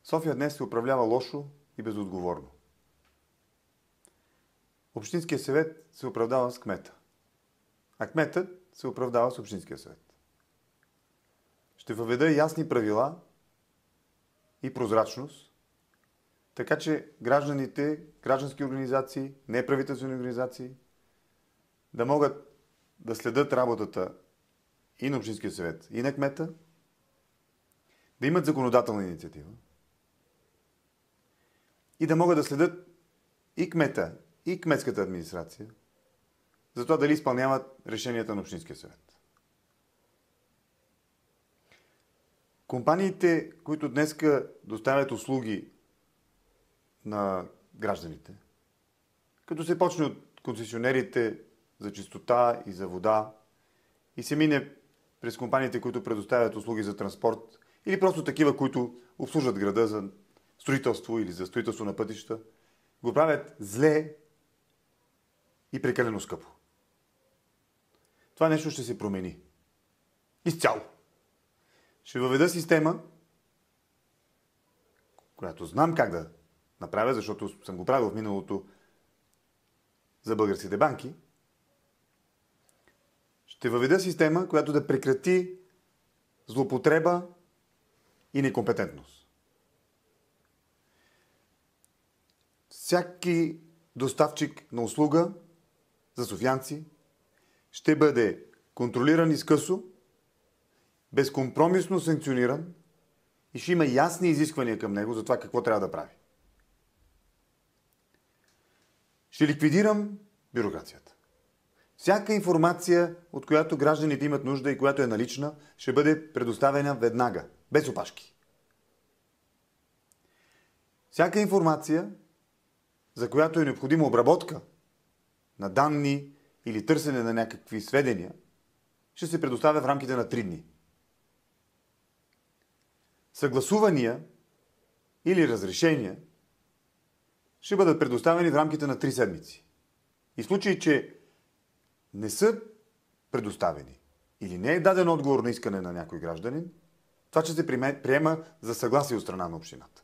София днес се управлява лошо и безотговорно. Общинския съвет се оправдава с кмета, а кметът се оправдава с Общинския съвет. Ще въведа ясни правила и прозрачност, така че гражданите, граждански организации, неправителствени организации да могат да следят работата и на Общинския съвет, и на кмета, да имат законодателна инициатива и да могат да следят и кмета, и кметската администрация за това дали изпълняват решенията на Общинския съвет. Компаниите, които днеска доставят услуги на гражданите, като се почне от концесионерите за чистота и за вода и се мине през компаниите, които предоставят услуги за транспорт или просто такива, които обслужват града за строителство или за строителство на пътища, го правят зле и прекалено скъпо. Това нещо ще се промени. Изцяло. Ще въведа система, която знам как да направя, защото съм го правил в миналото за българските банки. Ще въведа система, която да прекрати злоупотреба и некомпетентност. Всяки доставчик на услуга за софиянци ще бъде контролиран изкъсо, безкомпромисно санкциониран и ще има ясни изисквания към него за това какво трябва да прави. Ще ликвидирам бюрокрацията. Всяка информация, от която гражданите имат нужда и която е налична, ще бъде предоставена веднага, без опашки. Всяка информация, за която е необходима обработка на данни или търсене на някакви сведения, ще се предоставя в рамките на 3 дни. Съгласувания или разрешения ще бъдат предоставени в рамките на 3 седмици. И в случай, че не са предоставени или не е даден отговор на искане на някой гражданин, това ще се приема за съгласие от страна на общината.